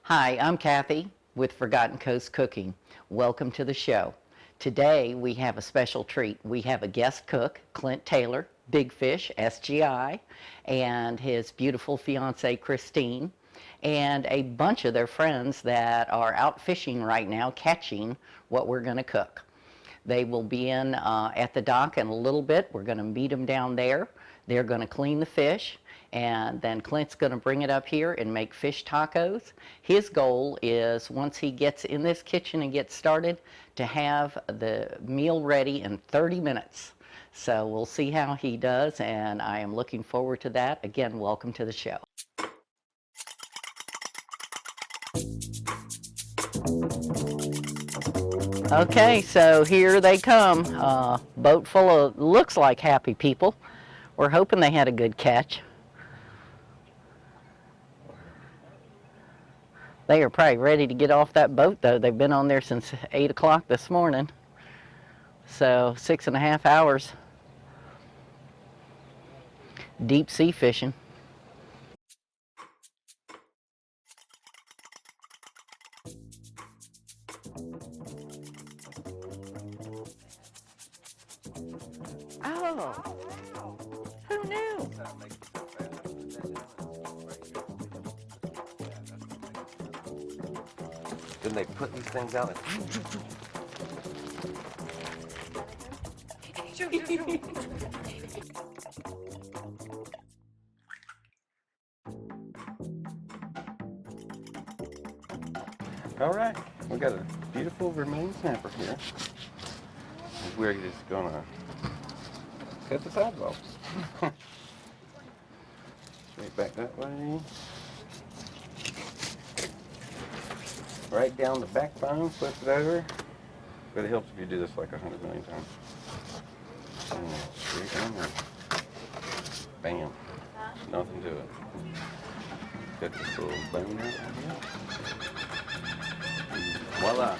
Hi, I'm Kathy with Forgotten Coast Cooking. Welcome to the show. Today we have a special treat. We have a guest cook, Clint Taylor, Big Fish, SGI, and his beautiful fiancee, Christine, and a bunch of their friends that are out fishing right now, catching what we're going to cook. They will be in at the dock in a little bit. We're going to meet them down there. They're going to clean the fish, and then Clint's going to bring it up here and make fish tacos. His goal is, once he gets in this kitchen and gets started, to have the meal ready in 30 minutes. So we'll see how he does, and I am looking forward to that. Again, welcome to the show. Okay, so here they come. Boat full of, looks like happy people. We're hoping they had a good catch. They are probably ready to get off that boat, though. They've been on there since 8 o'clock this morning. So 6.5 hours. Deep sea fishing. Oh, who knew? Then they put these things out and all right, we got a beautiful vermilion snapper here. We're just gonna cut the sidewalk. Straight back that way. Right down the backbone, flip it over. But it helps if you do this like 100 million times. And straight down there. Bam. Nothing to it. Cut this little bone out right here. Voila.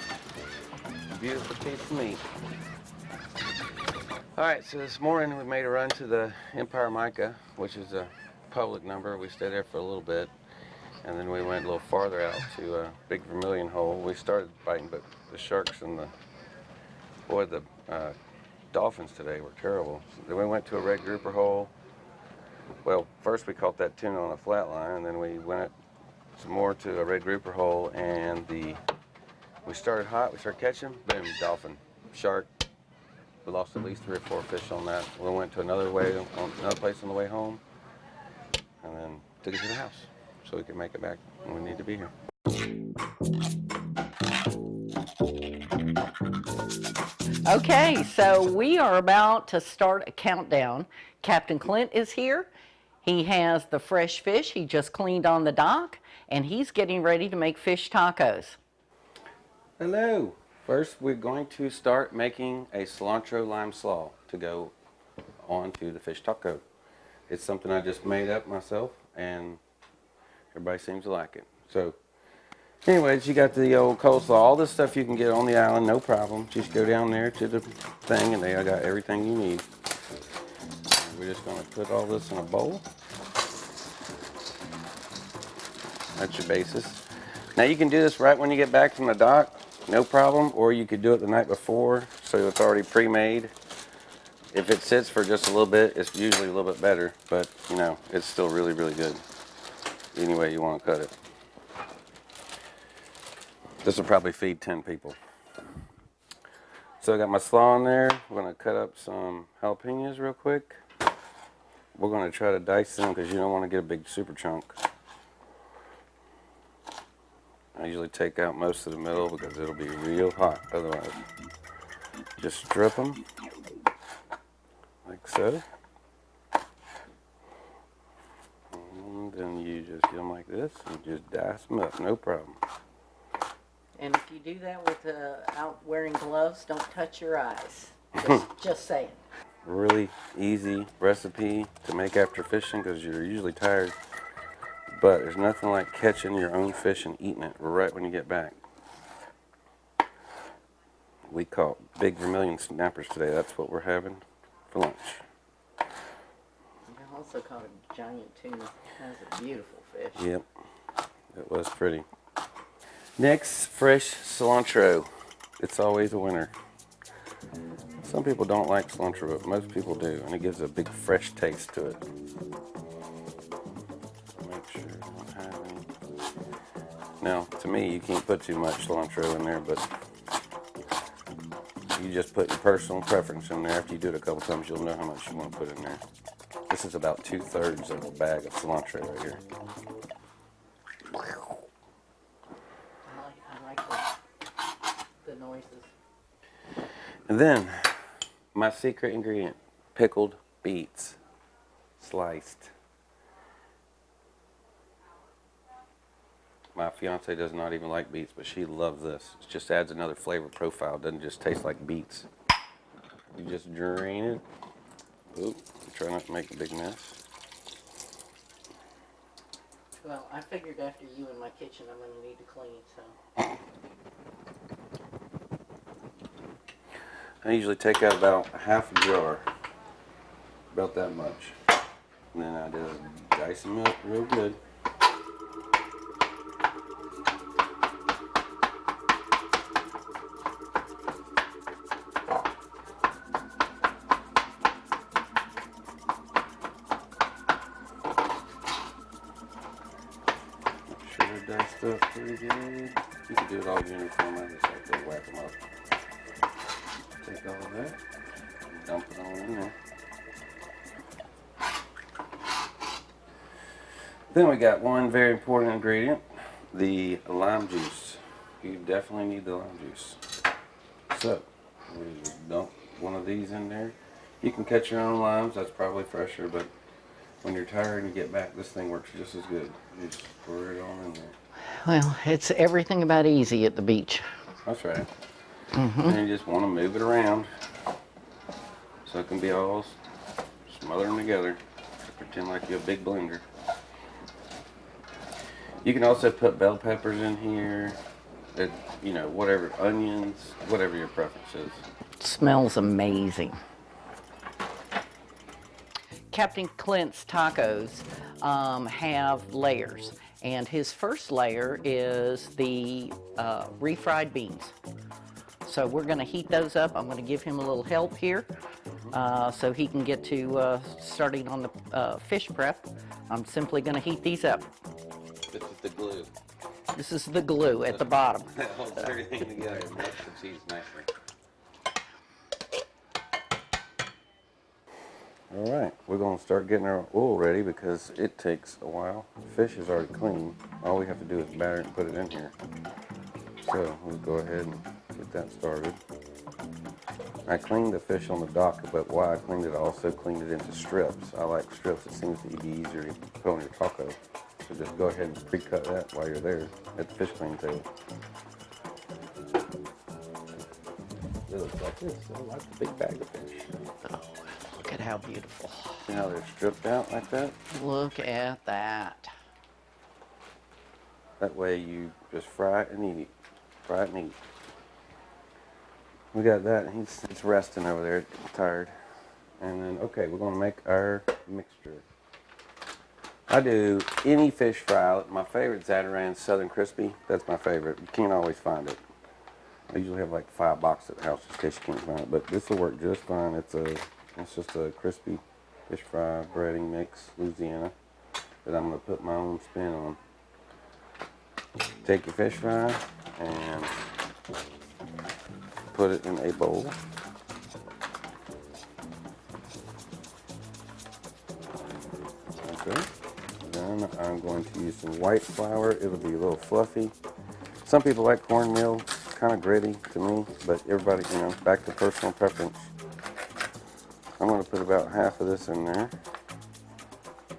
Beautiful piece of meat. Alright, so this morning we made a run to the Empire Mica, which is a public number. We stayed there for a little bit. And then we went a little farther out to a Big Vermilion hole. We started biting, but the sharks and the dolphins today were terrible. Then we went to a red grouper hole. Well, first we caught that tuna on a flat line, and then we went some more to a red grouper hole, and we started hot. We started catching, boom, dolphin, shark. We lost at least 3 or 4 fish on that. We went to another place on the way home, and then took it to the house so we could make it back when we need to be here. Okay, so we are about to start a countdown. Captain Clint is here. He has the fresh fish he just cleaned on the dock, and he's getting ready to make fish tacos. Hello. First, we're going to start making a cilantro lime slaw to go onto the fish taco. It's something I just made up myself, and everybody seems to like it. So, anyways, you got the old coleslaw. All this stuff you can get on the island, no problem. Just go down there to the thing, and they got everything you need. And we're just going to put all this in a bowl. That's your basis. Now, you can do this right when you get back from the dock, no problem, or you could do it the night before, so it's already pre-made. If it sits for just a little bit, it's usually a little bit better, but, you know, it's still really, really good. Any way you want to cut it. This will probably feed 10 people. So I got my slaw in there. I'm going to cut up some jalapenos real quick. We're going to try to dice them because you don't want to get a big super chunk. I usually take out most of the middle because it'll be real hot otherwise. Just strip them like so. And then you just get them like this and just dice them up, no problem. And if you do that without wearing gloves, don't touch your eyes. Just saying. Really easy recipe to make after fishing because you're usually tired. But there's nothing like catching your own fish and eating it right when you get back. We caught big vermilion snappers today. That's what we're having for lunch. I also caught a giant tuna. That was a beautiful fish. Yep, it was pretty. Next, fresh cilantro. It's always a winner. Some people don't like cilantro, but most people do, and it gives a big fresh taste to it. Make sure I don't have any. Now, to me, you can't put too much cilantro in there, but you just put your personal preference in there. After you do it a couple times, you'll know how much you want to put in there. This is about 2/3 of a bag of cilantro right here. I like the noises. And then, my secret ingredient, pickled beets, sliced. My fiance does not even like beets, but she loves this. It just adds another flavor profile. It doesn't just taste like beets. You just drain it. Oop, try not to make a big mess. Well, I figured after you in my kitchen, I'm going to need to clean, so. I usually take out about half a jar, about that much. And then I just dice them up real good. Make sure they're diced up pretty good. You can do it all uniform. I just like to whack them up. Take all of that, dump it all in there. Then we got one very important ingredient, the lime juice. You definitely need the lime juice. So, we just dump one of these in there. You can cut your own limes, that's probably fresher, but when you're tired and you get back, this thing works just as good. You just pour it on in there. Well, it's everything about easy at the beach. That's right. And you just want to move it around so it can be all smothered them together. Pretend like you're a big blender. You can also put bell peppers in here, whatever, onions, whatever your preference is. It smells amazing. Captain Clint's tacos have layers, and his first layer is the refried beans. So we're going to heat those up. I'm going to give him a little help here so he can get to starting on the fish prep. I'm simply going to heat these up. This is the glue. This is the glue at the bottom. That holds everything together and makes the cheese nicely. All right, we're going to start getting our oil ready because it takes a while. The fish is already clean. All we have to do is batter it and put it in here. So we'll go ahead and get that started. I cleaned the fish on the dock, but while I cleaned it, I also cleaned it into strips. I like strips. It seems to be easier to put on your taco. So just go ahead and pre-cut that while you're there at the fish cleaning table. It looks like this. I like a big bag of fish. Oh, look at how beautiful. See how they're stripped out like that? Look at that. That way you just fry it and eat it. Fry it and eat. We got that. He's resting over there, tired. And then, okay, we're going to make our mixture. I do any fish fry. My favorite Zatarain's Southern Crispy. That's my favorite. You can't always find it. I usually have like 5 boxes at the house just in case you can't find it. But this will work just fine. It's just a crispy fish fry breading mix, Louisiana, that I'm going to put my own spin on. Take your fish fry and put it in a bowl. Okay. Then I'm going to use some white flour. It'll be a little fluffy. Some people like cornmeal, kind of gritty to me, but everybody, back to personal preference. I'm going to put about half of this in there.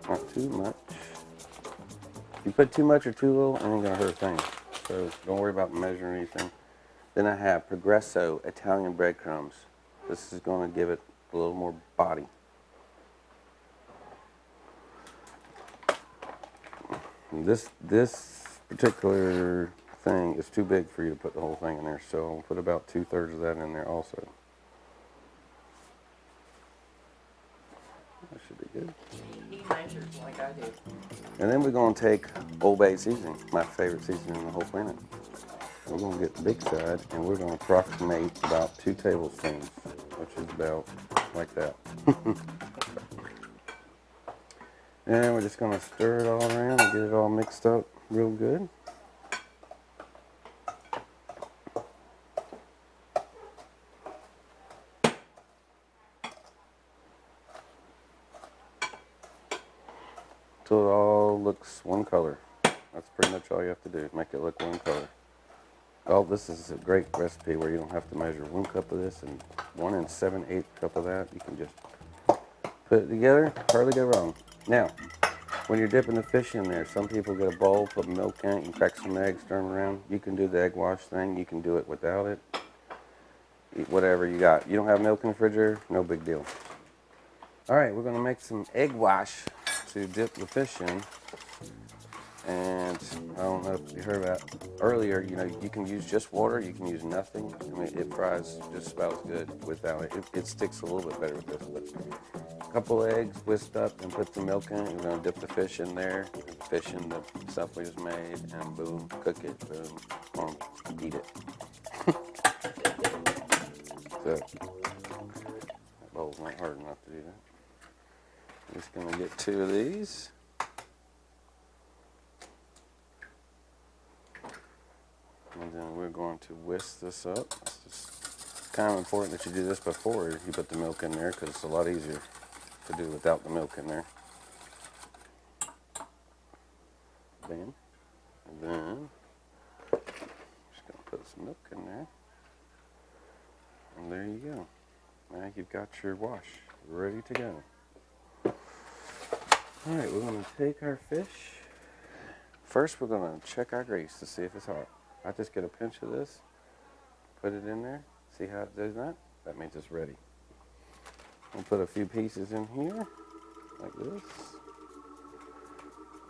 Not too much. If you put too much or too little, it ain't going to hurt a thing. So don't worry about measuring anything. Then I have Progresso Italian breadcrumbs. This is going to give it a little more body. And this particular thing is too big for you to put the whole thing in there, so I'll put about 2/3 of that in there also. That should be good. He measured like I do. And then we're going to take Old Bay seasoning, my favorite seasoning on the whole planet. We're going to get the big side, and we're going to approximate about 2 tablespoons, which is about like that. And we're just going to stir it all around and get it all mixed up real good. Till it all looks one color. That's pretty much all you have to do, make it look one color. Oh, this is a great recipe where you don't have to measure 1 cup of this and 1 7/8 cup of that. You can just put it together, hardly go wrong. Now, when you're dipping the fish in there, some people get a bowl, put milk in it, and crack some eggs, stir them around. You can do the egg wash thing. You can do it without it. Eat whatever you got. You don't have milk in the refrigerator? No big deal. All right, we're going to make some egg wash to dip the fish in. And I don't know if you heard that earlier, you know, you can use just water, you can use nothing. I mean, it fries just about as good without it. It sticks a little bit better with this, but a couple eggs whisked up and put the milk in it. We're going to dip the fish in there, the fish in the stuff we just made, and boom, cook it, boom, eat it. So, that bowl's not hard enough to do that. I'm just going to get 2 of these. And then we're going to whisk this up. It's just kind of important that you do this before you put the milk in there because it's a lot easier to do without the milk in there. Bam. And then just going to put some milk in there. And there you go. Now you've got your wash ready to go. All right, we're going to take our fish. First, we're going to check our grease to see if it's hot. I just get a pinch of this, put it in there, see how it does that? That means it's ready. I'll put a few pieces in here, like this.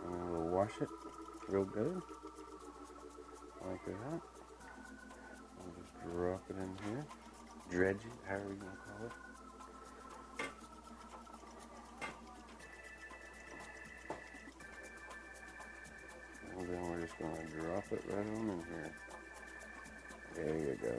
And then we'll wash it real good, like that. We'll just drop it in here, dredge it, however you want to call it. And then we're just going to drop it right on in here. There you go.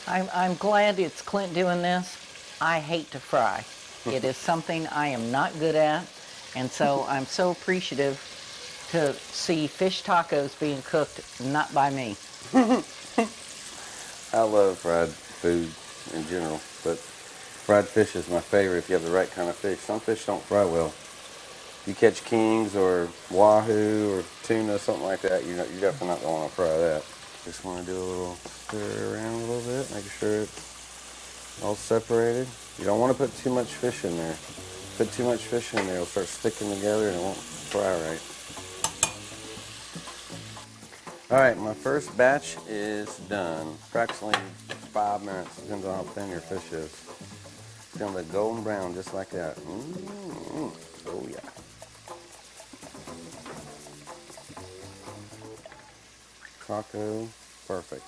I'm glad it's Clint doing this. I hate to fry. It is something I am not good at, and so I'm so appreciative to see fish tacos being cooked not by me. I love fried food in general, but fried fish is my favorite if you have the right kind of fish. Some fish don't fry well. If you catch kings or wahoo or tuna, something like that, you're definitely not going to want to fry that. Just want to do a little stir around a little bit, making sure it's all separated. You don't want to put too much fish in there. Put too much fish in there, it'll start sticking together and it won't fry right. All right, my first batch is done. Approximately 5 minutes, depends on how thin your fish is. It's gonna be golden brown, just like that. Oh yeah. Taco, perfect.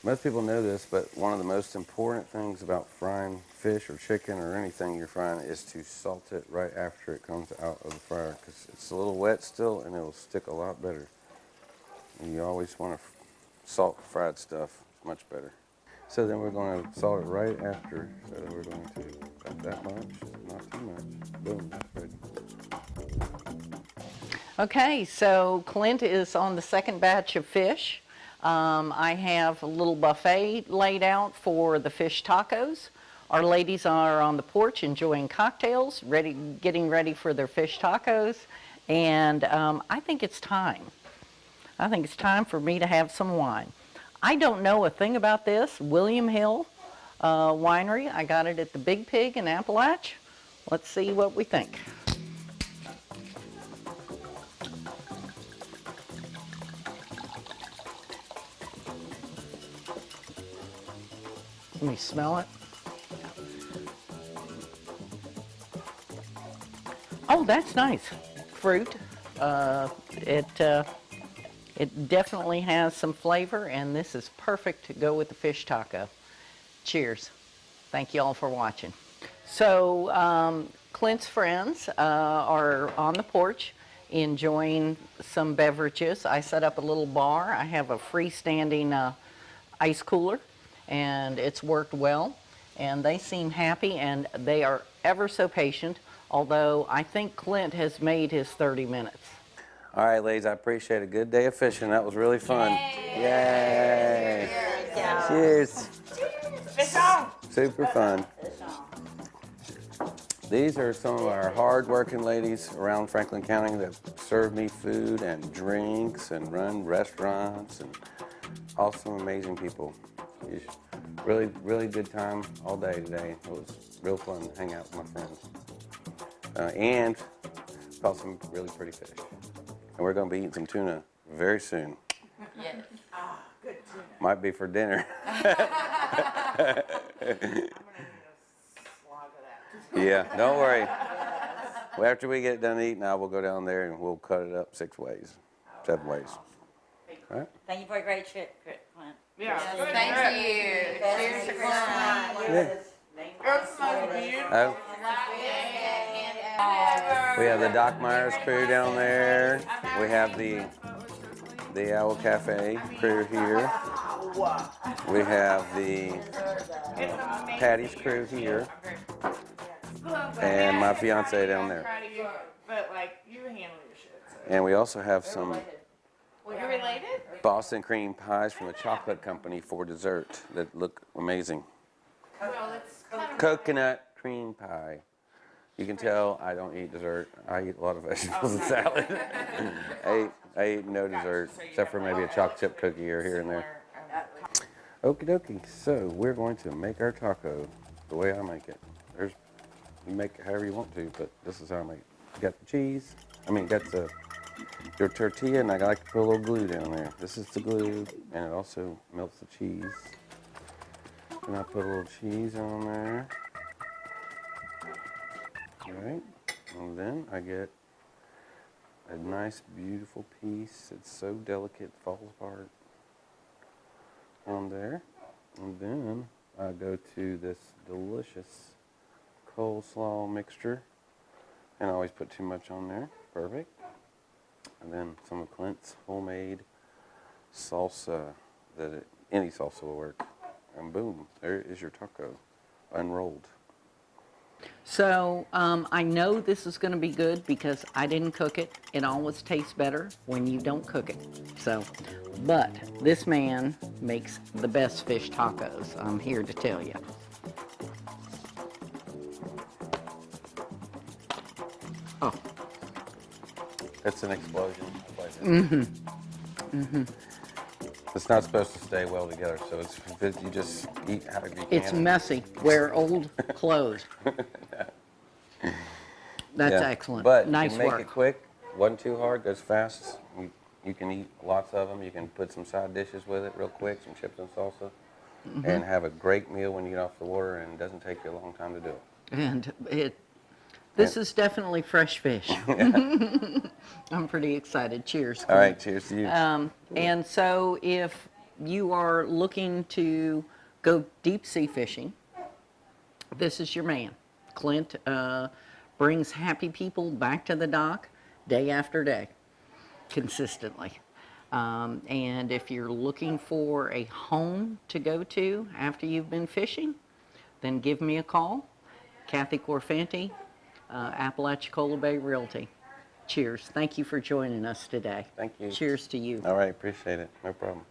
Most people know this, but one of the most important things about frying fish or chicken or anything you're frying is to salt it right after it comes out of the fryer, because it's a little wet still and it'll stick a lot better. And you always want to salt fried stuff, it's much better. So then we're going to salt it right after. So we're going to add that much, not too much. Boom, that's ready. Okay, so Clint is on the second batch of fish. I have a little buffet laid out for the fish tacos. Our ladies are on the porch enjoying cocktails, getting ready for their fish tacos. And I think it's time. I think it's time for me to have some wine. I don't know a thing about this. William Hill Winery. I got it at the Big Pig in Appalach. Let's see what we think. Let me smell it. It definitely has some flavor, and this is perfect to go with the fish taco. Cheers. Thank you all for watching. So Clint's friends are on the porch enjoying some beverages. I set up a little bar. I have a freestanding ice cooler, and it's worked well. And they seem happy, and they are ever so patient, although I think Clint has made his 30 minutes. All right, ladies, I appreciate a good day of fishing. That was really fun. Yay! Cheers. Fish on! Super fun. These are some of our hard-working ladies around Franklin County that serve me food and drinks and run restaurants and awesome, amazing people. Really, really good time all day today. It was real fun to hang out with my friends. And caught some really pretty fish. And we're going to be eating some tuna very soon. Yes. Ah, good tuna. Might be for dinner. I'm gonna need a slog of that. Yeah, don't worry. Well, after we get done eating, I will go down there and we'll cut it up 7 ways. All right? Thank you for a great trip, Clint. Yeah. Thank you. Cheers to Yeah. It's so beautiful. Oh, we have the Doc Myers crew down there. We have the Owl Cafe crew here. We have the Patty's crew here. And my fiance down there. Proud of you, but like you handle your shit. So. And we also have some You related? Boston cream pies from the chocolate company for dessert that look amazing. Well, it's kind of Coconut cream pie. You can tell I don't eat dessert. I eat a lot of vegetables and salad. I ate no dessert except for maybe a chocolate chip cookie or here and there. Okie dokie. So we're going to make our taco the way I make it. You make it however you want to, but this is how I make it. You got the cheese. Got your tortilla, and I like to put a little glue down there. This is the glue, and it also melts the cheese. And I put a little cheese on there. All right, and then I get a nice, beautiful piece. It's so delicate, it falls apart on there. And then I go to this delicious coleslaw mixture, and I always put too much on there. Perfect. And then some of Clint's homemade salsa. Any salsa will work. And boom, there is your taco, unrolled. So I know this is going to be good because I didn't cook it. It always tastes better when you don't cook it. So, but this man makes the best fish tacos. I'm here to tell you. Oh, It's an explosion. Mm-hmm. Mm-hmm. It's not supposed to stay well together, so you just eat however you can. it's messy. Wear old clothes. That's Yeah. excellent. But Nice you make work. it quick, wasn't too hard, goes fast. You can eat lots of them. You can put some side dishes with it real quick, some chips and salsa, Mm-hmm. and have a great meal when you get off the water, and it doesn't take you a long time to do it. And this is definitely fresh fish. I'm pretty excited. Cheers. All right, cheers to you. And so if you are looking to go deep sea fishing, this is your man. Clint brings happy people back to the dock day after day, consistently. And if you're looking for a home to go to after you've been fishing, then give me a call. Kathy Corfanti, Apalachicola Bay Realty. Cheers. Thank you for joining us today. Thank you. Cheers to you. All right, appreciate it. No problem.